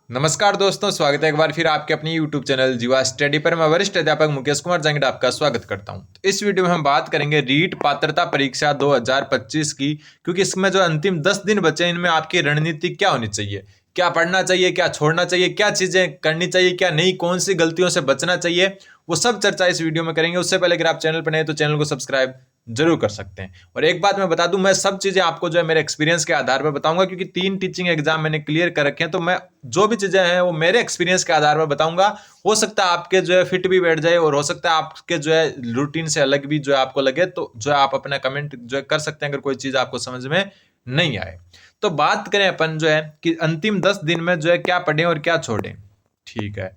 नमस्कार दोस्तों, स्वागत है एक बार फिर आपके अपनी YouTube चैनल जीवा स्टडी पर। मैं वरिष्ठ अध्यापक मुकेश कुमार जांगड़ आपका स्वागत करता हूं। तो इस वीडियो में हम बात करेंगे रीट पात्रता परीक्षा 2025 की, क्योंकि इसमें जो अंतिम 10 दिन बचे हैं इनमें आपकी रणनीति क्या होनी चाहिए, क्या पढ़ना चाहिए, क्या छोड़ना चाहिए, क्या चीज़ें करनी चाहिए, क्या नहीं, कौन सी गलतियों से बचना चाहिए, वो सब चर्चा इस वीडियो में करेंगे। उससे पहले अगर आप चैनल पर नए तो चैनल को सब्सक्राइब जरूर कर सकते हैं। और एक बात मैं बता दूं, मैं सब चीज़ें आपको जो है मेरे एक्सपीरियंस के आधार पर बताऊंगा, क्योंकि 3 टीचिंग एग्जाम मैंने क्लियर कर रखे हैं। तो मैं जो भी चीज़ें हैं वो मेरे एक्सपीरियंस के आधार पर बताऊंगा। हो सकता है आपके जो है फिट भी बैठ जाए, और हो सकता है आपके जो है रूटीन से अलग भी जो है आपको लगे, तो जो है आप अपना कमेंट जो है कर सकते हैं अगर कोई चीज़ आपको समझ में नहीं आए। तो बात करें अपन जो है कि अंतिम 10 दिन में जो है क्या पढ़ें और क्या छोड़ें। ठीक है,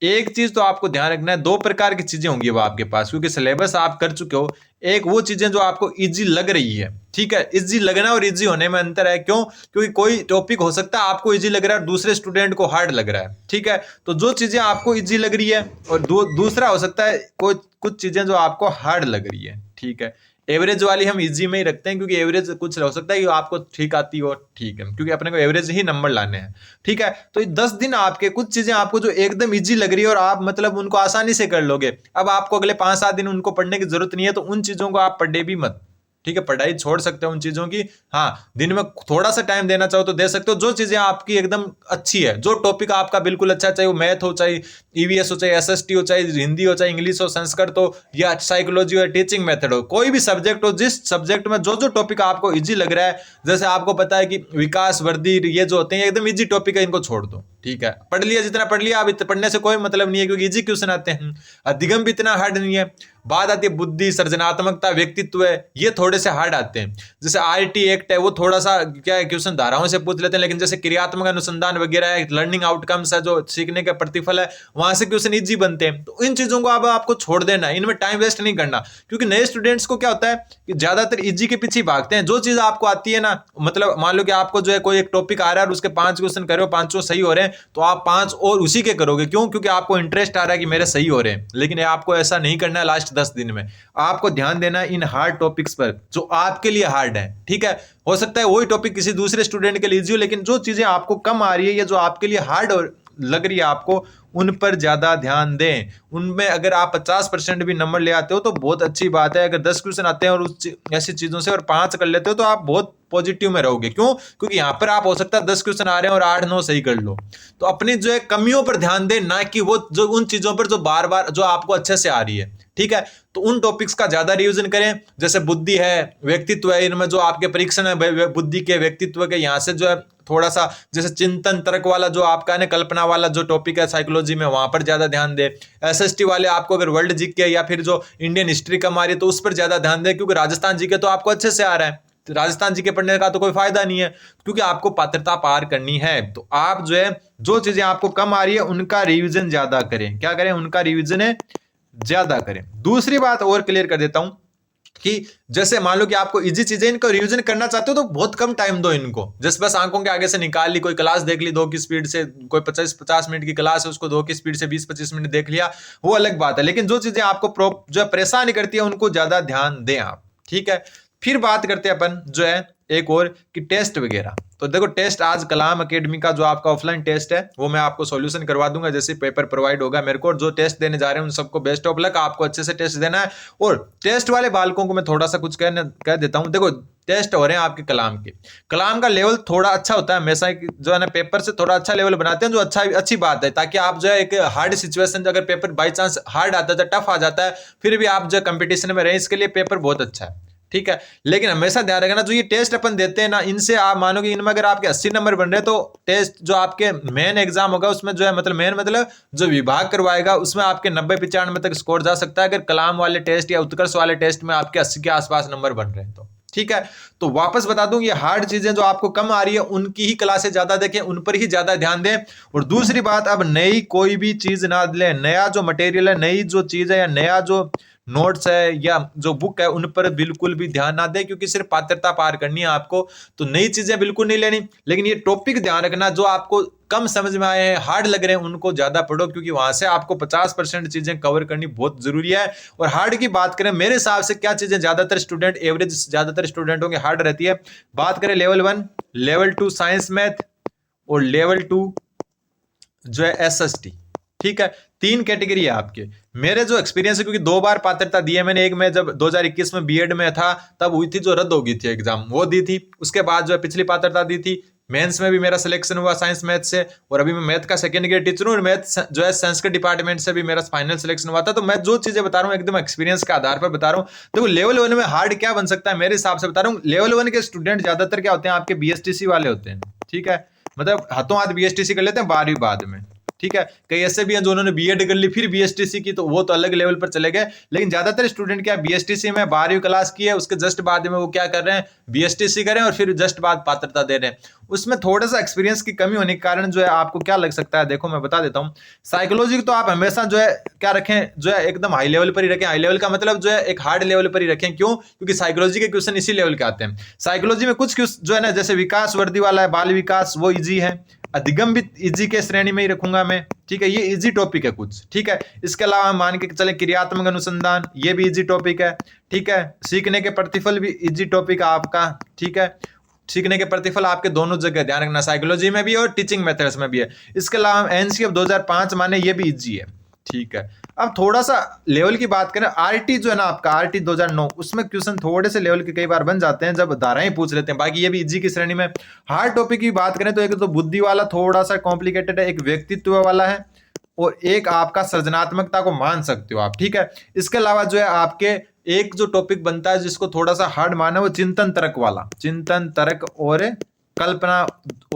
एक चीज तो आपको ध्यान रखना है, 2 प्रकार की चीजें होंगी वो आपके पास, क्योंकि सिलेबस आप कर चुके हो। एक वो चीजें जो आपको इजी लग रही है, ठीक है, इजी लगना और इजी होने में अंतर है। क्यों? क्योंकि कोई टॉपिक हो सकता है आपको इजी लग रहा है, दूसरे स्टूडेंट को हार्ड लग रहा है। ठीक है, तो जो चीजें आपको इजी लग रही है और दूसरा हो सकता है कोई कुछ चीजें जो आपको हार्ड लग रही है। ठीक है, एवरेज वाली हम इजी में ही रखते हैं, क्योंकि एवरेज कुछ हो सकता है कि आपको ठीक आती हो, ठीक है, क्योंकि अपने को एवरेज ही नंबर लाने हैं। ठीक है, तो ये 10 दिन आपके कुछ चीजें आपको जो एकदम इजी लग रही है और आप मतलब उनको आसानी से कर लोगे, अब आपको अगले 5-7 दिन उनको पढ़ने की जरूरत नहीं है, तो उन चीजों को आप पढ़े भी मत। ठीक है, पढ़ाई छोड़ सकते हो उन चीजों की। हाँ, दिन में थोड़ा सा टाइम देना चाहो तो दे सकते हो। जो चीजें आपकी एकदम अच्छी है, जो टॉपिक आपका बिल्कुल अच्छा, चाहे वो मैथ हो, चाहे ईवीएस हो, चाहे एसएसटी हो, चाहे हिंदी हो, चाहे इंग्लिश हो, संस्कृत हो, या साइकोलॉजी हो, टीचिंग मेथड हो, कोई भी सब्जेक्ट हो, जिस सब्जेक्ट में जो जो टॉपिक आपको इजी लग रहा है, जैसे आपको पता है कि विकास वर्धी ये जो होते हैं एकदम इजी टॉपिक है, इनको छोड़ दो। ठीक है, पढ़ लिया जितना पढ़ लिया, अब पढ़ने से कोई मतलब नहीं है, क्योंकि इजी क्वेश्चन आते हैं। अधिगम भी इतना हार्ड नहीं है। बात आती है बुद्धि, सृजनात्मकता, व्यक्तित्व है, ये थोड़े से हार्ड आते हैं। जैसे आरटी एक्ट है, वो थोड़ा सा क्या है, क्वेश्चन धाराओं से पूछ लेते हैं, लेकिन जैसे क्रियात्मक अनुसंधान वगैरह है, लर्निंग आउटकम्स है, जो सीखने का प्रतिफल है, वहां से क्वेश्चन इजी बनते हैं। तो इन चीजों को अब आपको छोड़ देना है, इनमें टाइम वेस्ट नहीं करना, क्योंकि नए स्टूडेंट्स को क्या होता है कि ज्यादातर इजी के पीछे भागते हैं। जो चीज आपको आती है ना, मतलब मान लो कि आपको जो है कोई एक टॉपिक आ रहा है और उसके 5 क्वेश्चन करे हो, 5 सही हो रहे हैं, तो आप 5 और उसी के करोगे। क्यों? क्योंकि आपको इंटरेस्ट आ रहा है कि मेरे सही हो रहे हैं। लेकिन आपको ऐसा नहीं करना है। लास्ट 10 दिन में आपको ध्यान देना है इन हार्ड टॉपिक्स पर जो आपके लिए हार्ड है। ठीक है, हो सकता है वही टॉपिक किसी दूसरे स्टूडेंट के लिए इजी हो, लेकिन जो चीजें आपको कम आ रही है या जो आपके लिए हार्ड लग रही है आपको, उन पर ज्यादा ध्यान दें। उनमें अगर आप 50% भी नंबर ले आते हो तो बहुत अच्छी बात है। अगर 10 क्वेश्चन आते हैं और ऐसी चीजों से और 5 कर लेते हो तो आप बहुत पॉजिटिव में रहोगे। क्यों? क्योंकि यहां पर आप हो सकता है 10 क्वेश्चन आ रहे हैं और 8-9 सही कर लो। तो अपनी जो है कमियों पर ध्यान दें, ना कि वो जो उन चीजों पर जो बार बार जो आपको अच्छे से आ रही है। ठीक है, तो उन टॉपिक्स का ज्यादा रिवीजन करें। जैसे बुद्धि है, व्यक्तित्व है, इनमें जो आपके परीक्षण है बुद्धि के, व्यक्तित्व के, यहां से जो है थोड़ा सा जैसे चिंतन तर्क वाला जो आपका है, कल्पना वाला जो टॉपिक है साइकोलॉजी में, वहां पर ज्यादा ध्यान दे। एसएसटी वाले आपको अगर वर्ल्ड जीके या फिर जो इंडियन हिस्ट्री कम आ रही है तो उस पर ज्यादा ध्यान दे, क्योंकि राजस्थान जीके तो आपको अच्छे से आ रहा है। तो राजस्थान जीके पढ़ने का तो कोई फायदा नहीं है, क्योंकि आपको पात्रता पार करनी है। तो आप जो है जो चीजें आपको कम आ रही है उनका रिविजन ज्यादा करें। क्या करें? उनका रिविजन है ज्यादा करें। दूसरी बात और क्लियर कर देता हूं कि जैसे मान लो कि आपको इजी चीजें इनको रिवीजन करना चाहते हो तो बहुत कम टाइम दो इनको। जैसे बस आंखों के आगे से निकाल ली, कोई क्लास देख ली 2 की स्पीड से, कोई 50 मिनट की क्लास है उसको 2 की स्पीड से 20-25 मिनट देख लिया, वो अलग बात है। लेकिन जो चीजें आपको जो परेशान करती है उनको ज्यादा ध्यान दें आप। ठीक है, फिर बात करते हैं अपन जो है एक और कि टेस्ट वगैरह। तो देखो, टेस्ट आज कलाम एकेडमी का जो आपका ऑफलाइन टेस्ट है वो मैं आपको सॉल्यूशन करवा दूंगा जैसे पेपर प्रोवाइड होगा मेरे को। और जो टेस्ट देने जा रहे हैं उन सबको बेस्ट ऑफ लक, आपको अच्छे से टेस्ट देना है। और टेस्ट वाले बालकों को मैं थोड़ा सा कुछ कह देता हूं। देखो, टेस्ट हो रहे हैं आपके कलाम के, कलाम का लेवल थोड़ा अच्छा होता है हमेशा, जो है ना पेपर से थोड़ा अच्छा लेवल बनाते हैं, जो अच्छी बात है, ताकि आप जो है एक हार्ड सिचुएशन, अगर पेपर बाई चांस हार्ड आता है, टफ आ जाता है, फिर भी आप जो कंपटीशन में रहे, इसके लिए पेपर बहुत अच्छा है। ठीक है, लेकिन हमेशा ध्यान रखना, जो ये टेस्ट अपन देते हैं ना, इनसे आप मानोगे इनमें अगर आपके 80 नंबर बन रहे हैं, तो टेस्ट जो आपके मेन एग्जाम होगा उसमें जो है मेन मतलब जो विभाग करवाएगा उसमें आपके 90-95 तक स्कोर जा सकता है, अगर कलाम वाले टेस्ट या उत्कर्ष वाले टेस्ट में आपके 80 के आसपास नंबर बन रहे हैं तो। ठीक है, तो वापस बता दूं, ये हार्ड चीजें जो आपको कम आ रही है उनकी ही क्लासेस ज्यादा देखें, उन पर ही ज्यादा ध्यान दें। और दूसरी बात, अब नई कोई भी चीज ना लें, नया जो मटेरियल है, नई जो चीज है या नया जो नोट्स है या जो बुक है, उन पर बिल्कुल भी ध्यान ना दें, क्योंकि सिर्फ पात्रता पार करनी है आपको। तो नई चीजें बिल्कुल नहीं लेनी, लेकिन ये टॉपिक ध्यान रखना जो आपको कम समझ में आए हैं, हार्ड लग रहे हैं, उनको ज्यादा पढ़ो, क्योंकि वहां से आपको 50% चीजें कवर करनी बहुत जरूरी है। और हार्ड की बात करें, मेरे हिसाब से क्या चीजें ज्यादातर स्टूडेंट, एवरेज ज्यादातर स्टूडेंटों की हार्ड रहती है। बात करें लेवल 1, लेवल 2 साइंस मैथ और लेवल 2 जो है SST। ठीक है, 3 कैटेगरी है आपके। मेरे जो एक्सपीरियंस है, क्योंकि 2 बार पात्रता दी है मैंने, एक में जब 2021 में बीएड में था तब हुई थी, जो रद्द हो गई थी एग्जाम, वो दी थी। उसके बाद जो है पिछली पात्रता दी थी, मेंस में भी मेरा सिलेक्शन हुआ साइंस मैथ से, और अभी मैं मैथ का सेकंड ईयर टीचर हूँ, और मैथ जो है संस्कृत डिपार्टमेंट से भी मेरा फाइनल सिलेक्शन हुआ था। तो मैं जो चीजें बता रहा हूँ एकदम एक्सपीरियंस के आधार पर बता रहा हूँ। देखो लेवल 1 में हार्ड क्या बन सकता है मेरे हिसाब से बता रहा हूँ। लेवल 1 के स्टूडेंट ज्यादातर क्या होते हैं, आपके BSTC वाले होते हैं। ठीक है, मतलब हाथों हाथ BSTC कर लेते हैं 12वीं बाद में। ठीक है, कई ऐसे भी हैं जो उन्होंने बीएड कर ली फिर BSTC की, तो वो तो अलग लेवल पर चले गए। लेकिन ज्यादातर स्टूडेंट क्या BSTC में 12वीं क्लास की है, उसके जस्ट बाद में वो क्या कर रहे हैं, BSTC करें, और फिर जस्ट बाद पात्रता दे रहे हैं। उसमें थोड़ा सा एक्सपीरियंस की कमी होने के कारण जो है आपको क्या लग सकता है, देखो मैं बता देता हूँ। साइकोलॉजी तो आप हमेशा जो है क्या रखें, जो है एकदम हाई लेवल पर ही रखें। हाई लेवल का मतलब जो है एक हार्ड लेवल पर ही रखें। क्यों? क्योंकि साइकोलॉजी के क्वेश्चन इसी लेवल के आते हैं। साइकोलॉजी में कुछ जो है ना, जैसे विकास वर्दी वाला है, बाल विकास, वो इजी है। अधिगम भी इजी के श्रेणी में ही रखूंगा मैं। ठीक है, ये इजी टॉपिक है कुछ। ठीक है, इसके अलावा मान के चले क्रियात्मक अनुसंधान, ये भी इजी टॉपिक है। ठीक है, सीखने के प्रतिफल भी इजी टॉपिक है आपका। ठीक है, सीखने के प्रतिफल आपके दोनों जगह ध्यान रखना, साइकोलॉजी में भी और टीचिंग मेथड्स में भी है। इसके अलावा एनसीएफ 2005 माने, ये भी इजी है। ठीक है, अब थोड़ा सा लेवल की बात करें, आरटी जो है ना आपका, आरटी 2009, उसमें क्वेश्चन थोड़े से लेवल के कई बार बन जाते हैं जब धाराएं पूछ लेते हैं। बाकी ये भी इजी की श्रेणी में। हार्ड टॉपिक की बात करें तो एक तो बुद्धि वाला थोड़ा सा कॉम्प्लिकेटेड है, एक व्यक्तित्व वाला है, और एक आपका सृजनात्मकता को मान सकते हो आप। ठीक है, इसके अलावा जो है आपके एक जो टॉपिक बनता है जिसको थोड़ा सा हार्ड माना, वो चिंतन तर्क वाला, चिंतन तर्क और कल्पना,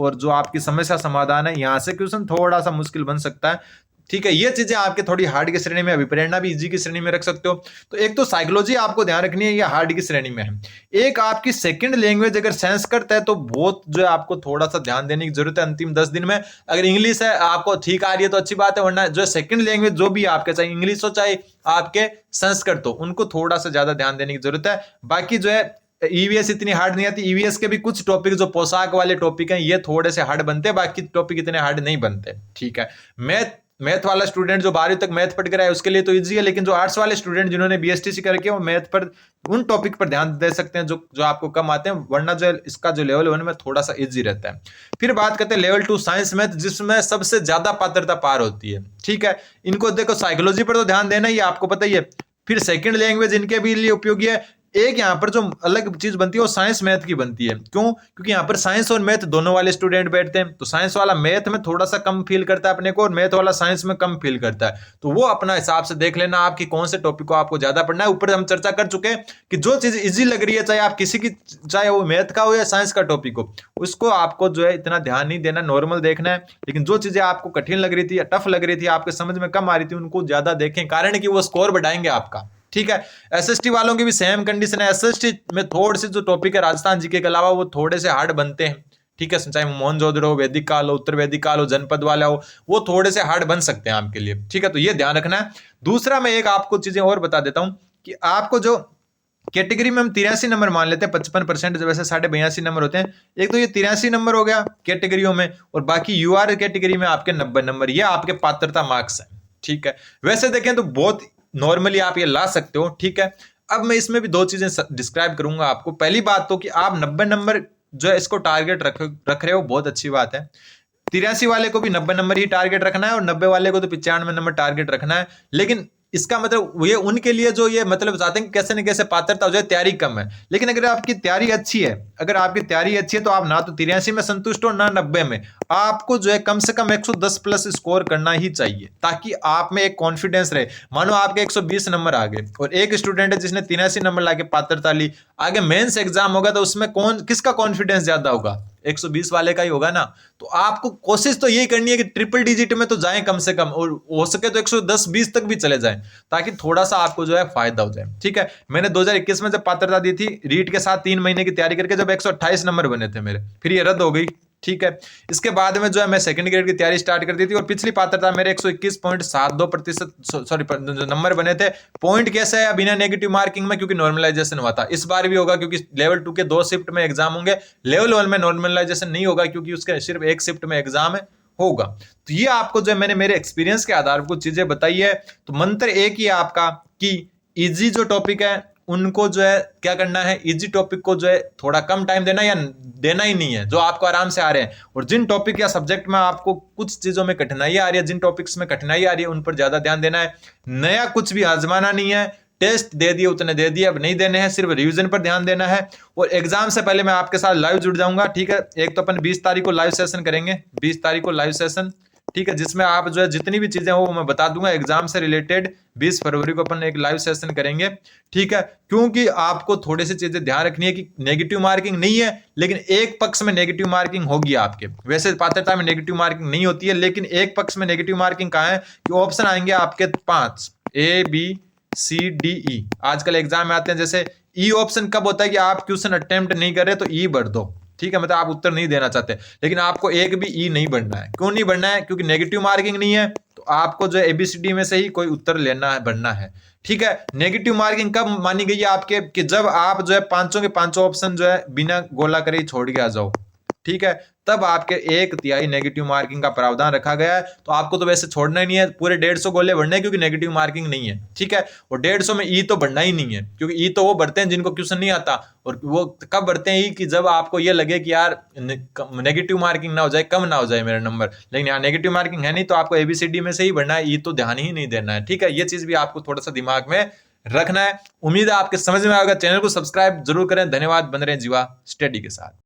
और जो आपकी समस्या समाधान है, यहां से क्वेश्चन थोड़ा सा मुश्किल बन सकता है। ठीक है, ये चीजें आपके थोड़ी हार्ड की श्रेणी में, अभिप्रेरणा भी इजी की श्रेणी में रख सकते हो। तो एक तो साइकोलॉजी आपको ध्यान रखनी है, ये हार्ड की श्रेणी में है। एक आपकी सेकंड लैंग्वेज अगर संस्कृत है तो बहुत जो है आपको थोड़ा सा ध्यान देने की जरूरत है अंतिम 10 दिन में। अगर इंग्लिश है आपको ठीक आ रही है तो अच्छी बात है, वरना जो सेकंड लैंग्वेज जो भी आपके, चाहे इंग्लिश हो चाहे आपके संस्कृत हो, उनको थोड़ा सा ज्यादा ध्यान देने की जरूरत है। बाकी जो है ईवीएस इतनी हार्ड नहीं आती। ईवीएस के भी कुछ टॉपिक जो पोशाक वाले टॉपिक हैं, ये थोड़े से हार्ड बनते हैं, बाकी टॉपिक इतने हार्ड नहीं बनते। ठीक है, मैथ वाला स्टूडेंट जो 12वीं तक मैथ पढ़ कर आया उसके लिए तो इजी है, लेकिन जो आर्ट्स वाले स्टूडेंट जिन्होंने BSTC करके, वो मैथ पर, उन टॉपिक पर ध्यान दे सकते हैं जो जो आपको कम आते हैं, वरना जो इसका जो लेवल 1 में थोड़ा सा इजी रहता है। फिर बात करते हैं लेवल 2 साइंस मैथ, जिसमें सबसे ज्यादा पात्रता पार होती है। ठीक है, इनको देखो साइकोलॉजी पर तो ध्यान देना ही, आपको पता ही है। फिर सेकंड लैंग्वेज इनके भी लिए उपयोगी है। एक यहाँ पर जो अलग चीज बनती है वो साइंस मैथ की बनती है। क्यों? क्योंकि यहाँ पर साइंस और मैथ दोनों वाले स्टूडेंट बैठते हैं, तो साइंस वाला मैथ में थोड़ा सा कम फील करता है अपने को, और मैथ वाला साइंस में कम फील करता है। तो वो अपना हिसाब से देख लेना आपकी कौन से टॉपिक को आपको ज्यादा पढ़ना है। ऊपर हम चर्चा कर चुके हैं कि जो चीज इजी लग रही है, चाहे आप किसी की, चाहे वो मैथ का हो या साइंस का टॉपिक हो, उसको आपको जो है इतना ध्यान नहीं देना, नॉर्मल देखना है। लेकिन जो चीजें आपको कठिन लग रही थी या टफ लग रही थी, आपके समझ में कम आ रही थी, उनको ज्यादा देखें, कारण है कि वो स्कोर बढ़ाएंगे आपका। ठीक है, SST वालों की भी सेम कंडीशन है। SST में थोड़े से जो टॉपिक है राजस्थान जीके के अलावा, वो थोड़े से हार्ड बनते हैं। ठीक है, चाहे मोहनजोदड़ो हो, वैदिक काल हो, उत्तर वैदिक काल हो, जनपद वाला हो, वो थोड़े से हार्ड बन सकते हैं आपके लिए। ठीक है, तो ये ध्यान रखना है। दूसरा मैं एक आपको चीजें और बता देता हूं कि आपको जो कैटेगरी में हम 83 नंबर मान लेते हैं, 55%, वैसे 82.5 नंबर होते हैं। एक तो ये 83 नंबर हो गया कैटेगरियों में, और बाकी UR कैटेगरी में आपके 90 नंबर, ये आपके पात्रता मार्क्स है। ठीक है, वैसे देखें तो बहुत नॉर्मली आप ये ला सकते हो। ठीक है, अब मैं इसमें भी 2 चीजें डिस्क्राइब करूंगा आपको। पहली बात तो कि आप 90 नंबर जो है इसको टारगेट रख रहे हो, बहुत अच्छी बात है। 83 वाले को भी 90 नंबर ही टारगेट रखना है, और 90 वाले को तो 95 नंबर टारगेट रखना है। लेकिन इसका मतलब ये उनके लिए जो ये मतलब चाहते हैं कि कैसे न कैसे पात्रता हो जाए, तैयारी कम है। लेकिन अगर आपकी तैयारी अच्छी है, अगर आपकी तैयारी अच्छी है, तो आप ना तो 83 में संतुष्ट हो ना 90 में, आपको जो है कम से कम 110 प्लस स्कोर करना ही चाहिए, ताकि आप में एक कॉन्फिडेंस रहे। मानो आपके 120 नंबर आ गए, और एक स्टूडेंट है जिसने 83 नंबर लाके पात्रता ली, आगे मेंस एग्जाम होगा तो उसमें किसका कॉन्फिडेंस ज्यादा होगा? 120 वाले का ही होगा ना। तो आपको कोशिश तो यही करनी है कि ट्रिपल डिजिट में तो जाएं कम से कम, और हो सके तो 110-20 तक भी चले जाएं, ताकि थोड़ा सा आपको जो है फायदा हो जाए। ठीक है, मैंने 2021 में जब पात्रता दी थी, रीट के साथ 3 महीने की तैयारी करके, जब 128 नंबर बने थे मेरे, फिर ये रद्द हो गई। ठीक है, इसके बाद में जो है मैं सेकंड ग्रेड की तैयारी स्टार्ट कर दी थी, और पिछली पात्रता मेरे 121.72% सॉरी नंबर बने थे। पॉइंट कैसे है? बिना नेगेटिव मार्किंग में, क्योंकि नॉर्मलाइजेशन हुआ था। इस बार भी होगा, क्योंकि लेवल 2 के 2 शिफ्ट में एग्जाम होंगे। लेवल 1 में नॉर्मलाइजेशन नहीं होगा, क्योंकि उसके सिर्फ 1 शिफ्ट में एग्जाम है होगा। तो ये आपको जो मैंने मेरे एक्सपीरियंस के आधार पर कुछ चीजें बताई है। तो मंत्र एक ही है आपका कि इजी जो टॉपिक है उनको जो है क्या करना है, इजी टॉपिक को जो है थोड़ा कम टाइम देना या देना ही नहीं है, जो आपको आराम से आ रहे हैं। और जिन टॉपिक या सब्जेक्ट में आपको कुछ चीजों में कठिनाई आ रही है, जिन टॉपिक्स में कठिनाई आ रही है, उन पर ज्यादा ध्यान देना है। नया कुछ भी आजमाना नहीं है, टेस्ट दे दिए उतने दे दिए, अब नहीं देने हैं, सिर्फ रिवीजन पर ध्यान देना है। और एग्जाम से पहले मैं आपके साथ लाइव जुड़ जाऊंगा, ठीक है। एक तो अपन 20 तारीख को लाइव सेशन करेंगे, 20 तारीख को लाइव सेशन, ठीक है, जिसमें आप जो है जितनी भी चीजें हो वो मैं बता दूंगा एग्जाम से रिलेटेड। 20 फरवरी को अपन एक लाइव सेशन करेंगे, ठीक है। क्योंकि आपको थोड़ी सी चीजें ध्यान रखनी है कि नेगेटिव मार्किंग नहीं है, लेकिन एक पक्ष में नेगेटिव मार्किंग होगी आपके। वैसे पात्रता में नेगेटिव मार्किंग नहीं होती है, लेकिन एक पक्ष में नेगेटिव मार्किंग कहाँ है कि ऑप्शन आएंगे आपके 5, ABCDE। आजकल एग्जाम में आते हैं, जैसे ई ऑप्शन कब होता है कि आप क्वेश्चन अटेम्प्ट नहीं कर रहे तो ई भर दो, ठीक है, मतलब आप उत्तर नहीं देना चाहते, लेकिन आपको एक भी ई नहीं बढ़ना है। क्यों नहीं बढ़ना है? क्योंकि नेगेटिव मार्किंग नहीं है, तो आपको जो है ABCD में से ही कोई उत्तर लेना है, बढ़ना है, ठीक है। नेगेटिव मार्किंग कब मानी गई है आपके, कि जब आप जो है पांचों के पांचों ऑप्शन जो है बिना गोला करे ही छोड़ के आ जाओ, ठीक है, तब आपके 1/3 नेगेटिव मार्किंग का प्रावधान रखा गया है। तो आपको तो वैसे छोड़ना ही नहीं है, पूरे 150 गोले भरने हैं, क्योंकि नेगेटिव मार्किंग नहीं है, ठीक है। और 150 में ई तो बढ़ना ही नहीं है, क्योंकि ई तो वो भरते हैं जिनको क्वेश्चन नहीं आता। और वो कब भरते हैं ई, कि जब आपको ये लगे कि यार नेगेटिव मार्किंग ना हो जाए, कम ना हो जाए मेरा नंबर, लेकिन यहाँ नेगेटिव मार्किंग है नहीं, तो आपको ABCD में से ही भरना है, ई तो ध्यान ही नहीं देना है, ठीक है। ये चीज भी आपको थोड़ा सा दिमाग में रखना है। उम्मीद है आपके समझ में आएगा। चैनल को सब्सक्राइब जरूर करें। धन्यवाद। बन रहे जीवा स्टडी के साथ।